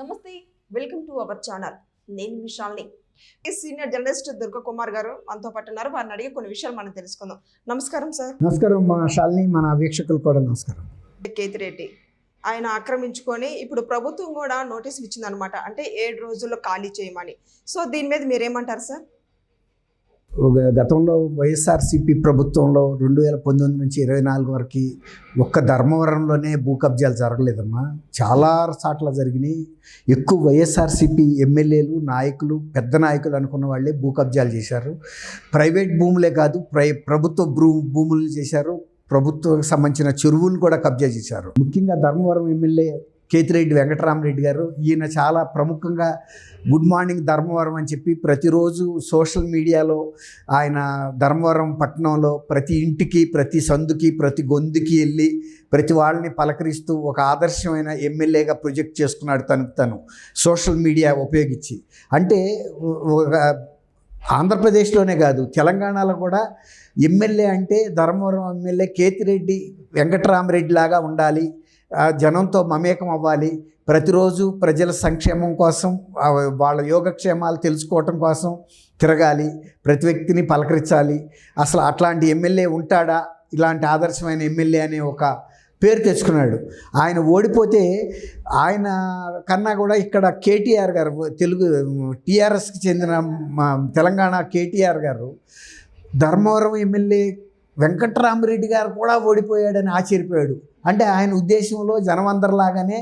నమస్తే, welcome to our channel. నేను విశాల్ని. Senior journalist Durga Kumar గారు మనతో పాటు ఉన్నారు. వారిని అడిగి కొన్ని విషయాలు మనం తెలుసుకుందాం. నమస్కారం సార్. నమస్కారం మా శాలిని, మన వీక్షకులు కూడా నమస్కారం. కేతిరెడ్డి ఆయన ఆక్రమించుకొని ఇప్పుడు ప్రభుత్వం కూడా నోటీసులు ఇచ్చిందనమాట. అంటే 7 రోజుల్లో ఖాళీ చేయమని. సో దీని మీద మీరేమంటారు సార్? గతంలో వైఎస్ఆర్సీపీ ప్రభుత్వంలో 2019 నుంచి 24 వరకు ఒక్క ధర్మవరంలోనే భూ కబ్జాలు జరగలేదమ్మా, చాలా చాట్ల జరిగినాయి. ఎక్కువ వైఎస్ఆర్సీపీ ఎమ్మెల్యేలు, నాయకులు, పెద్ద నాయకులు అనుకున్న వాళ్ళే భూ కబ్జాలు చేశారు. ప్రైవేట్ భూములే కాదు, ప్రభుత్వ భూములు చేశారు. ప్రభుత్వానికి సంబంధించిన చెరువులు కూడా కబ్జా చేశారు. ముఖ్యంగా ధర్మవరం ఎమ్మెల్యే కేతిరెడ్డి వెంకటరామరెడ్డి గారు, ఈయన చాలా ప్రముఖంగా గుడ్ మార్నింగ్ ధర్మవరం అని చెప్పి ప్రతిరోజు సోషల్ మీడియాలో ఆయన ధర్మవరం పట్టణంలో ప్రతి ఇంటికి, ప్రతి సందుకి, ప్రతి గొంతుకి వెళ్ళి ప్రతి వాళ్ళని పలకరిస్తూ ఒక ఆదర్శమైన ఎమ్మెల్యేగా ప్రొజెక్ట్ చేసుకున్నాడు తను సోషల్ మీడియా ఉపయోగించి. అంటే ఆంధ్రప్రదేశ్లోనే కాదు, తెలంగాణలో కూడా ఎమ్మెల్యే అంటే ధర్మవరం ఎమ్మెల్యే కేతిరెడ్డి వెంకటరామరెడ్డి లాగా ఉండాలి, జనంతో మమేకం అవ్వాలి, ప్రతిరోజు ప్రజల సంక్షేమం కోసం, వాళ్ళ యోగక్షేమాలు తెలుసుకోవటం కోసం తిరగాలి, ప్రతి వ్యక్తిని పలకరించాలి. అసలు అట్లాంటి ఎమ్మెల్యే ఉంటాడా, ఇలాంటి ఆదర్శమైన ఎమ్మెల్యే అనే ఒక పేరు తెచ్చుకున్నాడు. ఆయన ఓడిపోతే ఆయన కన్నా కూడా ఇక్కడ కేటీఆర్ గారు, తెలుగు టీఆర్ఎస్కి చెందిన తెలంగాణ కేటీఆర్ గారు ధర్మవరం ఎమ్మెల్యే వెంకటరామరెడ్డి గారు కూడా ఓడిపోయాడని ఆశ్చర్యపోయాడు. అంటే ఆయన ఉద్దేశంలో జనమందరిలాగానే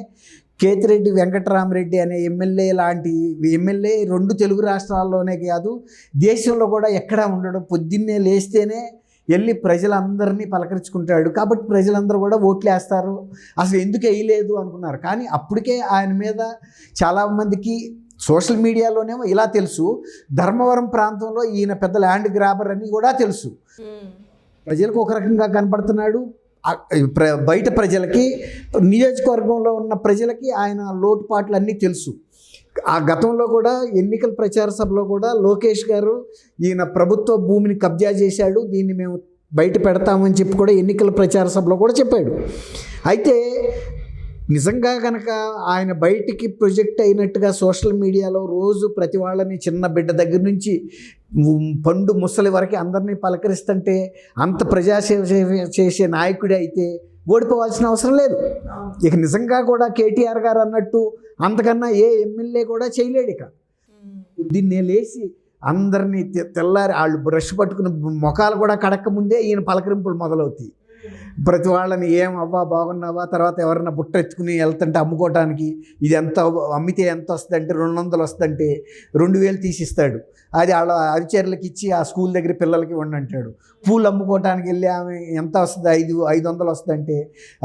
కేతిరెడ్డి వెంకటరామరెడ్డి అనే ఎమ్మెల్యే లాంటి ఎమ్మెల్యే 2 తెలుగు రాష్ట్రాల్లోనే కాదు, దేశంలో కూడా ఎక్కడా ఉండడు. పొద్దున్నే లేస్తేనే వెళ్ళి ప్రజలందరినీ పలకరించుకుంటాడు. కాబట్టి ప్రజలందరూ కూడా ఓట్లు వేస్తారు. అసలు ఎందుకు వేయలేదు అనుకున్నారు. కానీ అప్పటికే ఆయన మీద చాలామందికి సోషల్ మీడియాలోనేమో ఇలా తెలుసు, ధర్మవరం ప్రాంతంలో ఈయన పెద్ద ల్యాండ్ గ్రాబర్ అని కూడా తెలుసు. ప్రజలకు ఒక రకంగా కనపడుతున్నాడు, బయట ప్రజలకి, నియోజకవర్గంలో ఉన్న ప్రజలకి ఆయన లోటుపాట్లు అన్నీ తెలుసు. ఆ గతంలో కూడా ఎన్నికల ప్రచార సభలో కూడా లోకేష్ గారు ఈయన ప్రభుత్వ భూమిని కబ్జా చేశాడు, దీన్ని మేము బయట పెడతామని చెప్పి కూడా ఎన్నికల ప్రచార సభలో కూడా చెప్పాడు. అయితే నిజంగా కనుక ఆయన బయటికి ప్రొజెక్ట్ అయినట్టుగా సోషల్ మీడియాలో రోజు ప్రతి వాళ్ళని, చిన్న బిడ్డ దగ్గర నుంచి పండు ముసలి వరకు అందరినీ పలకరిస్తుంటే అంత ప్రజాసేవ చేసే నాయకుడే అయితే ఓడిపోవాల్సిన అవసరం లేదు. ఇక నిజంగా కూడా కేటీఆర్ గారు అన్నట్టు అంతకన్నా ఏ ఎమ్మెల్యే కూడా చేయలేడు. ఇక దీన్నే లేచి అందరినీ తెల్లారి వాళ్ళు బ్రష్ పట్టుకుని ముఖాలు కూడా కడక్క ముందే ఈయన పలకరింపులు మొదలవుతాయి. ప్రతి వాళ్ళని ఏం అవ్వా బాగున్నావా, తర్వాత ఎవరన్నా బుట్ట ఎత్తుకుని వెళ్తుంటే అమ్ముకోవటానికి ఇది ఎంత అమ్మితే ఎంత వస్తుందంటే 200 వస్తుందంటే 2000 తీసిస్తాడు. అది వాళ్ళ అరిచేర్లకి ఇచ్చి ఆ స్కూల్ దగ్గర పిల్లలకి అంటాడు. పూలు అమ్ముకోవటానికి వెళ్ళి ఆమె ఎంత వస్తుంది, 500 వస్తుందంటే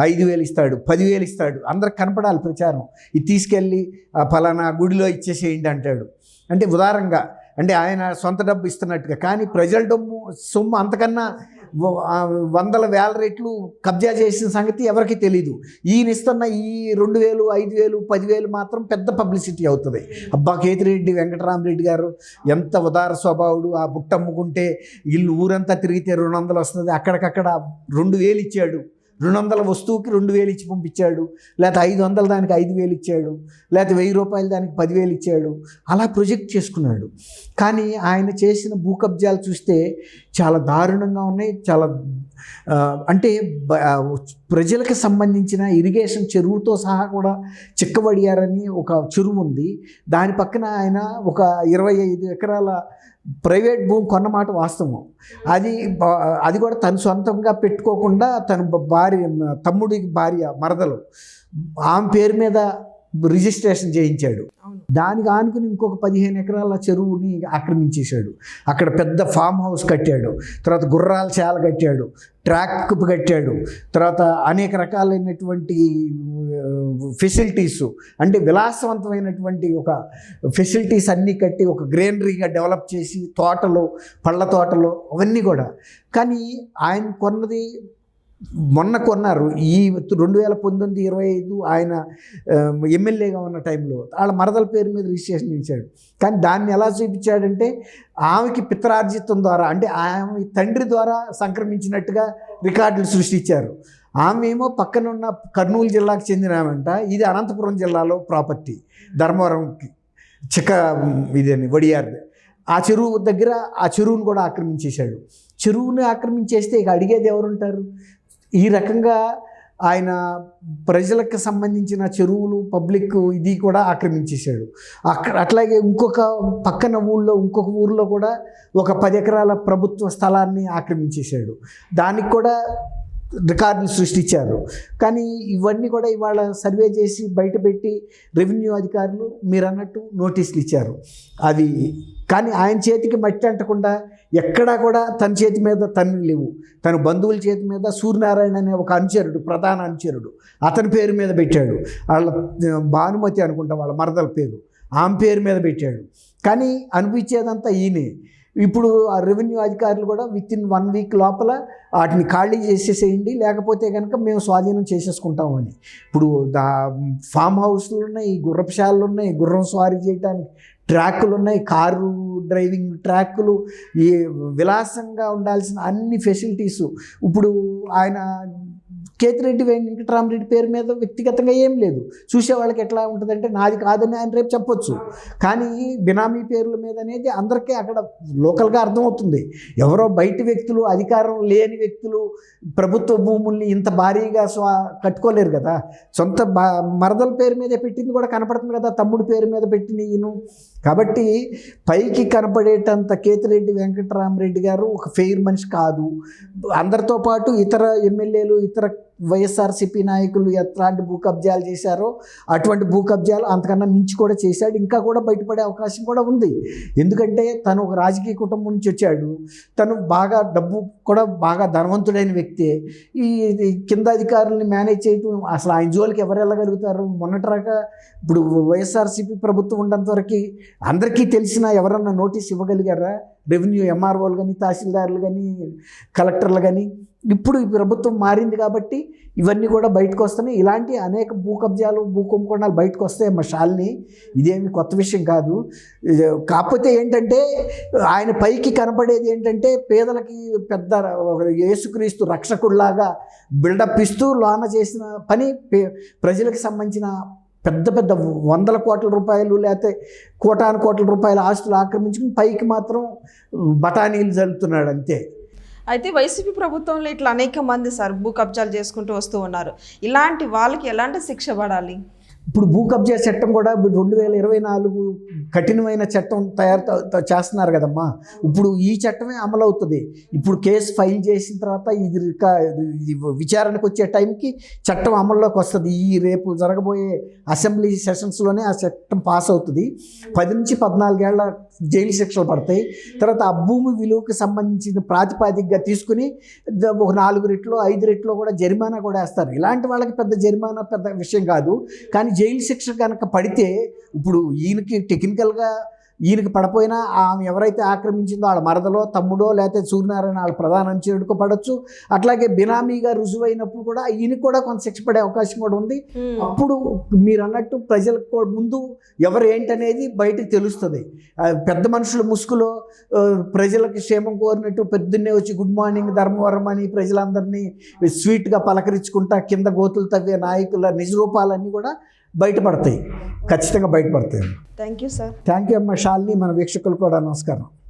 5000 ఇస్తాడు, 10,000 ఇస్తాడు. అందరికి కనపడాలి ప్రచారం. ఇది తీసుకెళ్ళి ఫలానా గుడిలో ఇచ్చేసేయండి అంటాడు. అంటే ఉదారంగా, అంటే ఆయన సొంత డబ్బు ఇస్తున్నట్టుగా. కానీ ప్రజల సొమ్ము అంతకన్నా 100,000 రెట్లు కబ్జా చేసిన సంగతి ఎవరికి తెలీదు. ఈయన ఇస్తున్న ఈ 2,000, 5,000, 10,000 మాత్రం పెద్ద పబ్లిసిటీ అవుతుంది. అబ్బా, కేతిరెడ్డి వెంకటరామరెడ్డి గారు ఎంత ఉదార స్వభావుడు, ఆ బుట్ట అమ్ముకుంటే ఇల్లు ఊరంతా తిరిగితే 200 వస్తుంది, అక్కడికక్కడ 2,000 ఇచ్చాడు. 200 వస్తువుకి 2,000 ఇచ్చి పంపించాడు. లేకపోతే 500 దానికి 5,000 ఇచ్చాడు. లేకపోతే 1,000 రూపాయలు దానికి 10,000 ఇచ్చాడు. అలా ప్రొజెక్ట్ చేసుకున్నాడు. కానీ ఆయన చేసిన భూ కబ్జాలు చూస్తే చాలా దారుణంగా ఉన్నాయి. చాలా అంటే ప్రజలకు సంబంధించిన ఇరిగేషన్ చెరువుతో సహా కూడా చిక్కబడియారని ఒక చెరువు ఉంది. దాని పక్కన ఆయన ఒక 25 ఎకరాల ప్రైవేట్ భూమి కొన్నమాట వాస్తవం. అది కూడా తను సొంతంగా పెట్టుకోకుండా తన తమ్ముడి భార్య మరదలు ఆమె పేరు మీద రిజిస్ట్రేషన్ చేయించాడు. దానికి ఆనుకుని ఇంకొక 15 ఎకరాల చెరువుని ఆక్రమించేశాడు. అక్కడ పెద్ద ఫామ్ హౌస్ కట్టాడు, తర్వాత గుర్రాల చాల కట్టాడు, ట్రాక్ కట్టాడు, తర్వాత అనేక రకాలైనటువంటి ఫెసిలిటీసు, అంటే విలాసవంతమైనటువంటి ఒక ఫెసిలిటీస్ అన్నీ కట్టి ఒక గ్రీనరీగా డెవలప్ చేసి తోటలు, పళ్ళ తోటలు అవన్నీ కూడా. కానీ ఆయన కొన్నది మొన్న కొన్నారు. ఈ 2019-25 ఆయన ఎమ్మెల్యేగా ఉన్న టైంలో వాళ్ళ మరదల పేరు మీద రిజిస్ట్రేషన్ ఇచ్చాడు. కానీ దాన్ని ఎలా చూపించాడంటే ఆమెకి పిత్రార్జితం ద్వారా, అంటే ఆమె తండ్రి ద్వారా సంక్రమించినట్టుగా రికార్డులు సృష్టించారు. ఆమె ఏమో పక్కన ఉన్న కర్నూలు జిల్లాకు చెందిన ఆమెంట, ఇది అనంతపురం జిల్లాలో ప్రాపర్టీ, ధర్మవరంకి ఇదేని వడియార్ది. ఆ చెరువు దగ్గర ఆ చెరువును కూడా ఆక్రమించేశాడు. చెరువుని ఆక్రమించేస్తే ఇక అడిగేది ఎవరుంటారు? ఈ రకంగా ఆయన ప్రజలకు సంబంధించిన చెరువులు పబ్లిక్ ఇది కూడా ఆక్రమించేశాడు. అట్లాగే ఇంకొక పక్కన ఇంకొక ఊళ్ళో కూడా ఒక 10 ఎకరాల ప్రభుత్వ స్థలాన్ని ఆక్రమించేశాడు. దానికి కూడా రికార్డులు సృష్టించారు. కానీ ఇవన్నీ కూడా ఇవాళ సర్వే చేసి బయటపెట్టి రెవెన్యూ అధికారులు మీరు అన్నట్టు నోటీసులు ఇచ్చారు. అది కానీ ఆయన చేతికి మట్టి అంటకుండా ఎక్కడా కూడా తన చేతి మీద తన్నులు లేవు. తన బంధువుల చేతి మీద సూర్యనారాయణ అనే ఒక అనుచరుడు, ప్రధాన అనుచరుడు, అతని పేరు మీద పెట్టాడు. వాళ్ళ భానుమతి అనుకుంటా వాళ్ళ మరదల పేరు, ఆమె పేరు మీద పెట్టాడు. కానీ అనిపించేదంతా ఈయనే. ఇప్పుడు ఆ రెవెన్యూ అధికారులు కూడా వితిన్ 1 వీక్ లోపల వాటిని ఖాళీ చేసేసేయండి, లేకపోతే కనుక మేము స్వాధీనం చేసేసుకుంటామని. ఇప్పుడు ఫామ్ హౌస్లు ఉన్నాయి, గుర్రపుశాలలు ఉన్నాయి, గుర్రం స్వారీ చేయడానికి ట్రాక్కులు ఉన్నాయి, కారు డ్రైవింగ్ ట్రాక్కులు, ఈ విలాసంగా ఉండాల్సిన అన్ని ఫెసిలిటీసు ఇప్పుడు ఆయన కేతిరెడ్డి వెంకటరామరెడ్డి పేరు మీద వ్యక్తిగతంగా ఏం లేదు. చూసే వాళ్ళకి ఎట్లా ఉంటుందంటే నాది కాదని ఆయన రేపు చెప్పొచ్చు. కానీ బినామీ పేర్ల మీద అనేది అందరికీ అక్కడ లోకల్గా అర్థమవుతుంది. ఎవరో బయట వ్యక్తులు, అధికారం లేని వ్యక్తులు ప్రభుత్వ భూముల్ని ఇంత భారీగా కట్టుకోలేరు కదా. సొంత మరదల పేరు మీద పెట్టింది కూడా కనపడుతుంది కదా, తమ్ముడి పేరు మీద పెట్టిన ఈయన. కాబట్టి పైకి కనపడేటంత కేతిరెడ్డి వెంకటరామరెడ్డి గారు ఒక ఫెయిర్ మనిషి కాదు. అందరితో పాటు ఇతర ఎమ్మెల్యేలు, ఇతర వైఎస్ఆర్సీపీ నాయకులు ఎట్లాంటి భూ కబ్జాలు చేశారో అటువంటి భూ కబ్జాలు అంతకన్నా మించి కూడా చేశాడు. ఇంకా కూడా బయటపడే అవకాశం కూడా ఉంది. ఎందుకంటే తను ఒక రాజకీయ కుటుంబం నుంచి వచ్చాడు. తను బాగా డబ్బు కూడా బాగా ధనవంతుడైన వ్యక్తే. ఈ కింద అధికారులని మేనేజ్ చేయటం అసలు ఆయన జోలికి ఎవరు వెళ్ళగలుగుతారు? మొన్నటిరాక ఇప్పుడు వైఎస్ఆర్సీపీ ప్రభుత్వం ఉన్నంత వరకు అందరికీ తెలిసిన ఎవరన్నా నోటీస్ ఇవ్వగలిగారా? రెవెన్యూ ఎంఆర్ఓలు కానీ, తహసీల్దారులు కానీ, కలెక్టర్లు కానీ. ఇప్పుడు ఈ ప్రభుత్వం మారింది కాబట్టి ఇవన్నీ కూడా బయటకు వస్తున్నాయి. ఇలాంటి అనేక భూ కబ్జాలు, భూ కుంభకోణాలు బయటకు వస్తాయి. మా షాల్ని ఇదేమి కొత్త విషయం కాదు. కాకపోతే ఏంటంటే ఆయన పైకి కనపడేది ఏంటంటే పేదలకి పెద్ద యేసుక్రీస్తు రక్షకుడిలాగా బిల్డప్ ఇస్తూ లోన చేసిన పని ప్రజలకు సంబంధించిన పెద్ద పెద్ద 100 కోట్ల రూపాయలు లేకపోతే కోటాను కోట్ల రూపాయల ఆస్తులు ఆక్రమించుకుని పైకి మాత్రం బఠానీలు జల్లుతున్నాడు అంతే. అయితే వైసీపీ ప్రభుత్వంలో ఇట్లా అనేక మంది సార్ భూ కబ్జాలు చేసుకుంటూ వస్తూ ఉన్నారు. ఇలాంటి వాళ్ళకి ఎలాంటి శిక్ష పడాలి? ఇప్పుడు భూ కబ్జా చట్టం కూడా 2024 కఠినమైన చట్టం చేస్తున్నారు కదమ్మా. ఇప్పుడు ఈ చట్టమే అమలు అవుతుంది. ఇప్పుడు కేసు ఫైల్ చేసిన తర్వాత ఇది విచారణకు వచ్చే టైంకి చట్టం అమల్లోకి వస్తుంది. ఈ రేపు జరగబోయే అసెంబ్లీ సెషన్స్లోనే ఆ చట్టం పాస్ అవుతుంది. 10 నుంచి 14 ఏళ్ల జైలు శిక్షలు పడతాయి. తర్వాత ఆ భూమి విలువకు సంబంధించిన ప్రాతిపాదికగా తీసుకుని ఒక 4 రెట్లు 5 రెట్లు కూడా జరిమానా కూడా వేస్తారు. ఇలాంటి వాళ్ళకి పెద్ద జరిమానా పెద్ద విషయం కాదు. కానీ జైలు శిక్ష కనుక పడితే ఇప్పుడు ఈయనకి టెక్నికల్గా ఈయనకి పడపోయినా ఆమె ఎవరైతే ఆక్రమించిందో వాళ్ళ మరదలో, తమ్ముడో, లేకపోతే సూర్యనారాయణ వాళ్ళ ప్రధాన అనుచరుడికో పడవచ్చు. అట్లాగే బినామీగా రుజువైనప్పుడు కూడా ఈయనకి కూడా కొంత శిక్ష పడే అవకాశం కూడా ఉంది. అప్పుడు మీరు అన్నట్టు ప్రజలకు ముందు ఎవరు ఏంటనేది బయటకు తెలుస్తుంది. పెద్ద మనుషుల ముసుగులో ప్రజలకి క్షేమం కోరినట్టు పొద్దున్నే వచ్చి గుడ్ మార్నింగ్ ధర్మవరం అని ప్రజలందరినీ స్వీట్గా పలకరించుకుంటా కింద గోతులు తవ్వే నాయకుల నిజ రూపాలన్నీ కూడా బయటపడతాయి. ఖచ్చితంగా బయటపడతాయి. Thank you sir. Thank you అమ్మ షాలిని. మన వీక్షకులు కూడా నమస్కారం.